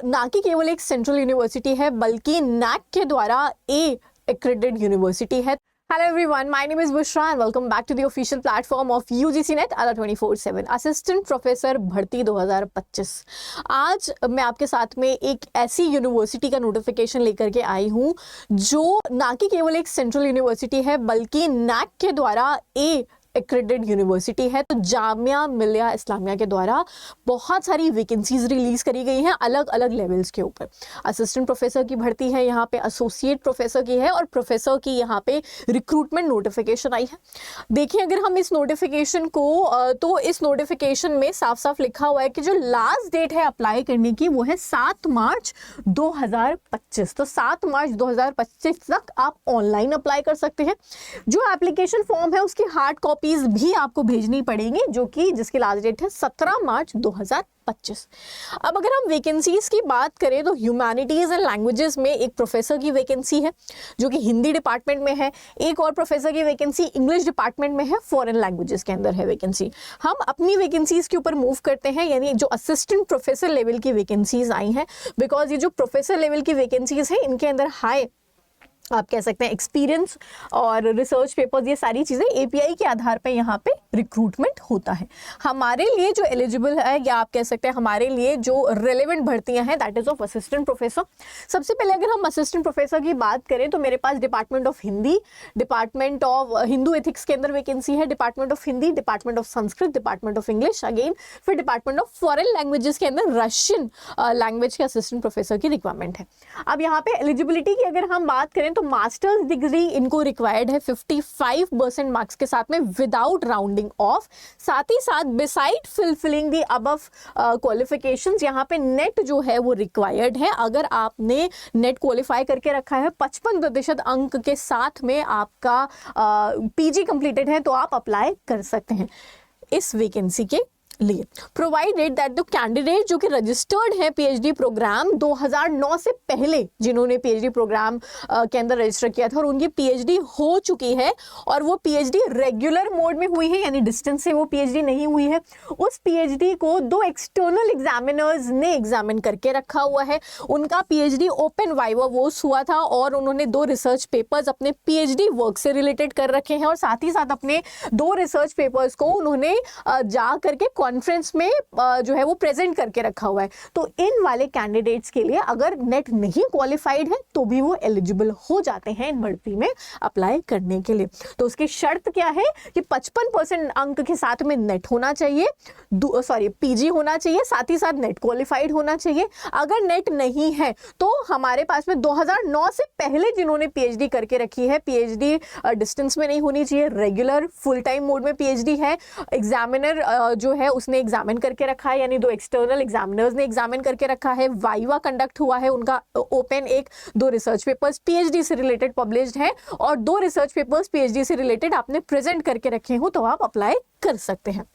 ना कि केवल एक सेंट्रल यूनिवर्सिटी है बल्कि नैक के द्वारा accredited यूनिवर्सिटी है। Hello everyone, my name is Bushra and welcome back to the official platform of UGC Net ALA 24/7 assistant professor भर्ती 2025। आज मैं आपके साथ में एक ऐसी यूनिवर्सिटी का नोटिफिकेशन लेकर के आई हूँ जो ना कि केवल एक सेंट्रल यूनिवर्सिटी है बल्कि नैक के द्वारा accredited यूनिवर्सिटी है। तो जामिया मिलिया इस्लामिया के द्वारा बहुत सारी वैकेंसीज रिलीज करी गई हैं अलग अलग लेवल्स के ऊपर। असिस्टेंट प्रोफेसर की भर्ती है, यहाँ पे एसोसिएट प्रोफेसर की है और प्रोफेसर की यहाँ पे रिक्रूटमेंट नोटिफिकेशन आई है। देखिए अगर हम इस नोटिफिकेशन को तो इस नोटिफिकेशन में साफ साफ लिखा हुआ है कि जो लास्ट डेट है अप्लाई करने की वो है 7 मार्च 2025। तो 7 मार्च 2025 तक आप ऑनलाइन अप्लाई कर सकते हैं। जो एप्लीकेशन फॉर्म है उसकी हार्ड कॉपीज भी आपको भेजनी पड़ेंगी जिसकी लास्ट डेट है 17 मार्च 2025। अब अगर हम वैकेंसीज की बात करें तो ह्यूमैनिटीज एंड लैंग्वेजेस में एक प्रोफेसर की वैकेंसी है जो कि हिंदी डिपार्टमेंट में है। एक और प्रोफेसर की वैकेंसी इंग्लिश डिपार्टमेंट में है, फॉरेन लैंग्वेजेस के अंदर है वैकेंसी। हम अपनी वैकेंसीज के ऊपर मूव करते हैं, यानी जो असिस्टेंट प्रोफेसर लेवल की वैकेंसीज आई हैं, बिकॉज ये जो प्रोफेसर लेवल की वैकेंसीज हैं इनके अंदर हाई आप कह सकते हैं एक्सपीरियंस और रिसर्च पेपर्स, ये सारी चीज़ें एपीआई के आधार पे यहाँ पे रिक्रूटमेंट होता है। हमारे लिए जो एलिजिबल है या आप कह सकते हैं हमारे लिए जो रेलेवेंट भर्तियां हैं that is of assistant professor. सबसे पहले अगर हम असिस्टेंट प्रोफेसर की बात करें तो मेरे पास department of Hindi, department of Hindu ethics के अंदर वैकेंसी है, department of Hindi, department of Sanskrit, department of English again, फिर डिपार्टमेंट ऑफ फॉरेन लैंग्वेजेस के अंदर रशियन लैंग्वेज के असिस्टेंट प्रोफेसर की रिक्वायरमेंट है। अब यहाँ पे एलिजिबिलिटी की अगर हम बात करें तो मास्टर्स डिग्री इनको रिक्वायर्ड है 55% मार्क्स के साथ में विदाउट राउंडिंग ऑफ। साथ ही साथ beside fulfilling the above qualifications यहाँ पे नेट जो है वो रिक्वायर्ड है। अगर आपने नेट क्वालिफाई करके रखा है 55% अंक के साथ में आपका पीजी कंप्लीटेड है तो आप अप्लाई कर सकते हैं इस वैकेंसी के लिए। प्रोवाइडेड दैट द कैंडिडेट जो कि रजिस्टर्ड है पीएचडी प्रोग्राम 2009 से पहले, जिन्होंने पीएचडी प्रोग्राम के अंदर रजिस्टर किया था और उनकी पीएचडी हो चुकी है और वो पीएचडी रेगुलर मोड में हुई है यानी डिस्टेंस से वो पीएचडी नहीं हुई है, उस पीएचडी को 2 एक्सटर्नल एग्जामिनर्स ने एग्जामिन करके रखा हुआ है। उनका पीएचडी ओपन वाइवा वोस हुआ था और उन्होंने 2 रिसर्च पेपर्स अपने पीएचडी वर्क से रिलेटेड कर रखे हैं और साथ ही साथ अपने 2 रिसर्च पेपर्स को उन्होंने जा करके कॉन्फ्रेंस में जो है वो प्रेजेंट करके रखा हुआ है। तो इन वाले कैंडिडेट्स के लिए अगर नेट नहीं क्वालिफाइड है तो भी वो एलिजिबल हो जाते हैं इन भर्ती में अप्लाई करने के लिए। तो उसकी शर्त क्या है कि 55% अंक के साथ में नेट होना चाहिए, पीजी होना चाहिए, साथ ही साथ नेट क्वालिफाइड होना चाहिए। अगर नेट नहीं है तो हमारे पास में 2009 से पहले जिन्होंने पीएचडी करके रखी है, पीएचडी डिस्टेंस में नहीं होनी चाहिए, रेगुलर फुल टाइम मोड में पीएचडी है, एग्जामिनर जो है उसने एग्जामिन करके रखा है यानी 2 एक्सटर्नल एग्जामिनर्स ने एग्जामिन करके रखा है, वाइवा कंडक्ट हुआ है उनका ओपन, 2 रिसर्च पेपर्स पीएचडी से रिलेटेड पब्लिश्ड है और 2 रिसर्च पेपर्स पीएचडी से रिलेटेड आपने प्रेजेंट करके रखे हो तो आप अप्लाई कर सकते हैं।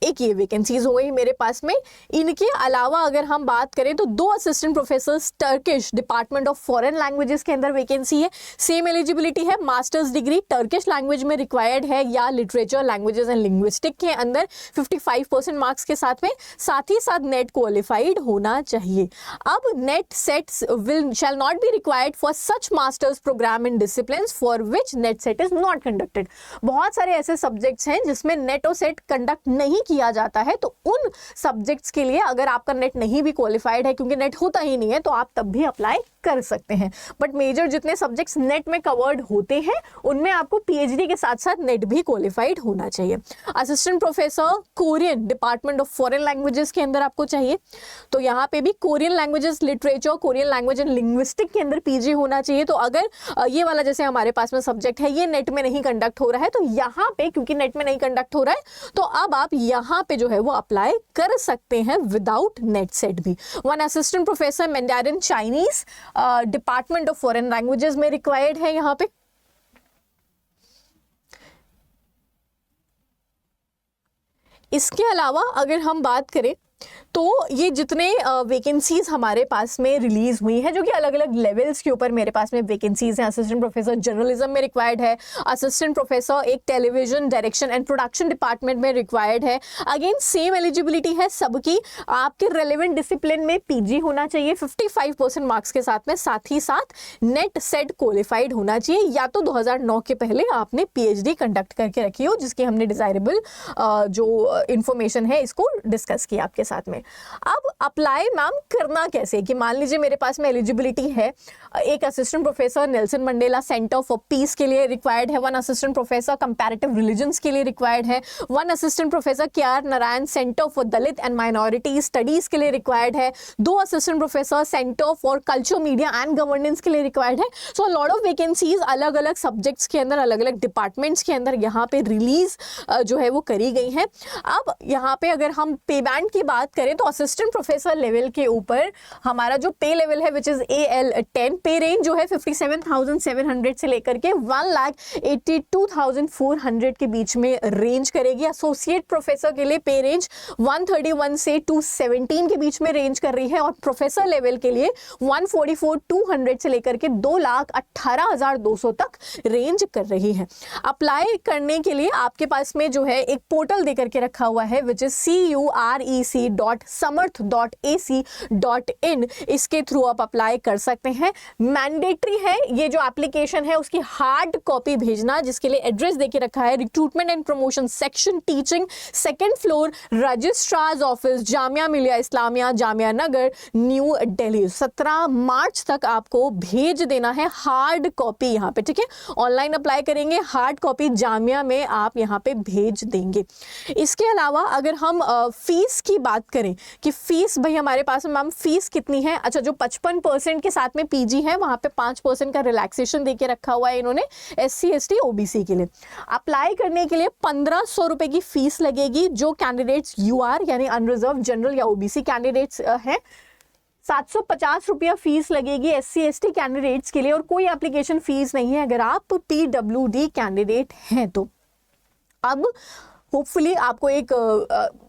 एक ये वैकेंसीज हो गई मेरे पास में। इनके अलावा अगर हम बात करें तो 2 assistant professors Turkish department of foreign languages के अंदर वैकेंसी है। सेम एलिजिबिलिटी है, मास्टर्स डिग्री टर्किश लैंग्वेज में रिक्वायर्ड है या लिटरेचर लैंग्वेजेस एंड लिंग्विस्टिक के अंदर 55% मार्क्स के साथ में, साथ ही साथ नेट क्वालिफाइड होना चाहिए। अब NET SETs shall not be required for such masters programme in discipline for which NET SET is not conducted. बहुत सारे ऐसे सब्जेक्ट्स हैं जिसमें नेट और सेट कंडक्ट नहीं किया जाता है, तो उन सब्जेक्ट्स के लिए अगर आपका नेट नहीं भी क्वालिफाइड है, क्योंकि नेट होता ही नहीं है, तो आप तब भी अप्लाई कर सकते हैं। बट मेजर जितने सब्जेक्ट्स नेट में कवर्ड होते हैं उनमें आपको पीएचडी के साथ साथ नेट भी क्वालिफाइड होना चाहिए। Assistant professor Korean department of foreign languages के अंदर आपको चाहिए, तो यहाँ पे भी Korean languages literature, Korean language and linguistic के अंदर पीजी होना चाहिए। तो अगर ये वाला जैसे हमारे पास में सब्जेक्ट है ये नेट में नहीं कंडक्ट हो रहा है तो यहाँ पे क्योंकि नेट में नहीं कंडक्ट हो रहा है तो अब आप यहाँ पे जो है वो अप्लाई कर सकते हैं विदाउट नेट सेट भी। 1 assistant professor mandarin Chinese department of foreign languages में रिक्वायर्ड है यहाँ पे। इसके अलावा अगर हम बात करें तो ये जितने वैकेंसीज हमारे पास में रिलीज हुई हैं, जो कि अलग अलग लेवल्स के ऊपर मेरे पास में वैकेंसीज हैं। असिस्टेंट प्रोफेसर जर्नलिज्म में रिक्वायर्ड है, असिस्टेंट प्रोफेसर एक television direction and production department में रिक्वायर्ड है। अगेन सेम एलिजिबिलिटी है सबकी, आपके रेलेवेंट डिसिप्लिन में पीजी होना चाहिए 55% मार्क्स के साथ में, साथ ही साथ नेट सेट क्वालिफाइड होना चाहिए, या तो 2009 के पहले आपने पीएचडी कंडक्ट करके रखी हो, जिसकी हमने डिजायरेबल जो इंफॉर्मेशन है इसको डिस्कस किया आपके साथ में। अब अप्लाई मैम करना कैसे, कि मान लीजिए मेरे पास में एलिजिबिलिटी है, एक assistant professor Nelson Mandela centre for piece के लिए रिक्वायर्ड है, 1 असिस्टेंट प्रोफेसर कंपैरेटिव रिलीजन्स के लिए रिक्वायर्ड है, 1 assistant professor KR. Narayan centre for Dalit and minority studies के लिए रिक्वायर्ड है, 2 assistant professor centre for culture media and governance के लिए रिक्वायर्ड है। सो लॉट ऑफ वैकेंसीज अलग अलग सब्जेक्ट्स के अंदर, अलग अलग डिपार्टमेंट्स के अंदर यहाँ पे रिलीज जो है वो करी गई है। अब यहाँ पे अगर हम पे बैंड की बात करें तो असिस्टेंट प्रोफेसर लेवल के ऊपर हमारा जो पे लेवल है विच इज AL10, पे रेंज जो है 57,700 से लेकर के 1,82,400 के बीच में रेंज करेगी। एसोसिएट प्रोफेसर के लिए पे रेंज 131 से 217 के बीच में रेंज कर रही है, और प्रोफेसर लेवल के लिए 144,200 से लेकर के 2,18,200 तक रेंज कर रही है। अप्लाई करने के लिए आपके पास में जो है एक पोर्टल देकर के रखा हुआ है विच इज curec.samarth.ac.in, इसके थ्रू आप अप्लाई कर सकते हैं। मैंडेटरी है ये जो एप्लीकेशन है उसकी हार्ड कॉपी भेजना, जिसके लिए एड्रेस देके रखा है recruitment and promotion section, teaching, 2nd floor, registrars office, Jamia Millia Islamia, Jamia Nagar, new Delhi. 17 मार्च तक आपको भेज देना है हार्ड कॉपी यहाँ पे, ठीक है। ऑनलाइन अप्लाई करेंगे, हार्ड कॉपी जामिया में आप यहाँ पे भेज देंगे। इसके अलावा अगर हम फीस की बात करें कि फीस भाई हमारे पास मैम फीस कितनी है, अच्छा जो 55% के साथ में पीजी है वहां पे 5% का रिलैक्सेशन देके रखा हुआ है इन्होंने SC ST OBC के लिए। अप्लाई करने के लिए 1500 रुपए की फीस लगेगी जो कैंडिडेट्स UR यानी अनरिजर्व जनरल या OBC कैंडिडेट्स हैं। 750 रुपया फीस लगेगी SC ST कैंडिडेट्स के लिए, और कोई एप्लीकेशन फीस नहीं है अगर आप PWD कैंडिडेट हैं तो। अब होपफुली आपको एक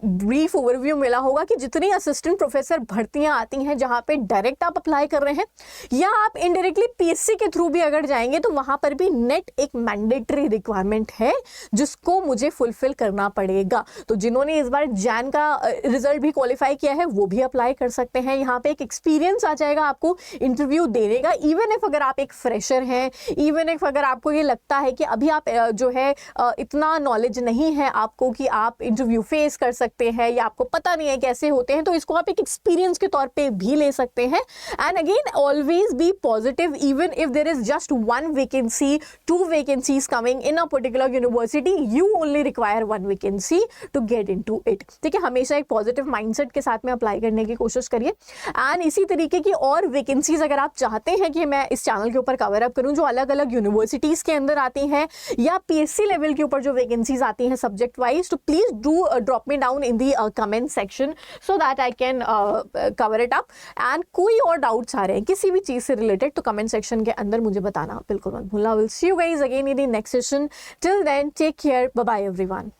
ब्रीफ ओवरव्यू मिला होगा कि जितनी असिस्टेंट प्रोफेसर भर्तियां आती हैं जहां पे डायरेक्ट आप अप्लाई कर रहे हैं या आप इनडायरेक्टली PSC के थ्रू भी अगर जाएंगे तो वहां पर भी नेट एक मैंडेटरी रिक्वायरमेंट है जिसको मुझे फुलफिल करना पड़ेगा। तो जिन्होंने इस बार जैन का रिजल्ट भी क्वालिफाई किया है वो भी अप्लाई कर सकते हैं। यहाँ पे एक एक्सपीरियंस आ जाएगा आपको इंटरव्यू देने का, इवन इफ अगर आप एक फ्रेशर हैं, इवन इफ अगर आपको ये लगता है कि अभी आप जो है इतना नॉलेज नहीं है आपको कि आप इंटरव्यू फेस कर सकते हैं या आपको पता नहीं है कैसे होते हैं, तो इसको आप एक एक्सपीरियंस के तौर पे भी ले सकते हैं। And again always be positive, even if there is just 1 vacancy, 2 vacancies coming in a particular university, you only require 1 vacancy to get into it. ठीक है, हमेशा एक पॉजिटिव माइंडसेट के साथ में अप्लाई करने की कोशिश करिए। एंड इसी तरीके की और वैकेंसीज अगर आप चाहते हैं कि मैं इस चैनल के ऊपर कवर अप करूं जो अलग अलग यूनिवर्सिटीज के अंदर आती हैं या PSC लेवल के ऊपर जो वैकेंसीज आती हैं सब्जेक्ट वाइज, तो please do drop me down in the comment section so that I can cover it up. And कोई और डाउट्स आ रहे हैं किसी भी चीज से रिलेटेड तो कमेंट सेक्शन के अंदर मुझे बताना बिल्कुल मत भूलना। Will see you guys again in the next session. Till then take care, bye bye everyone.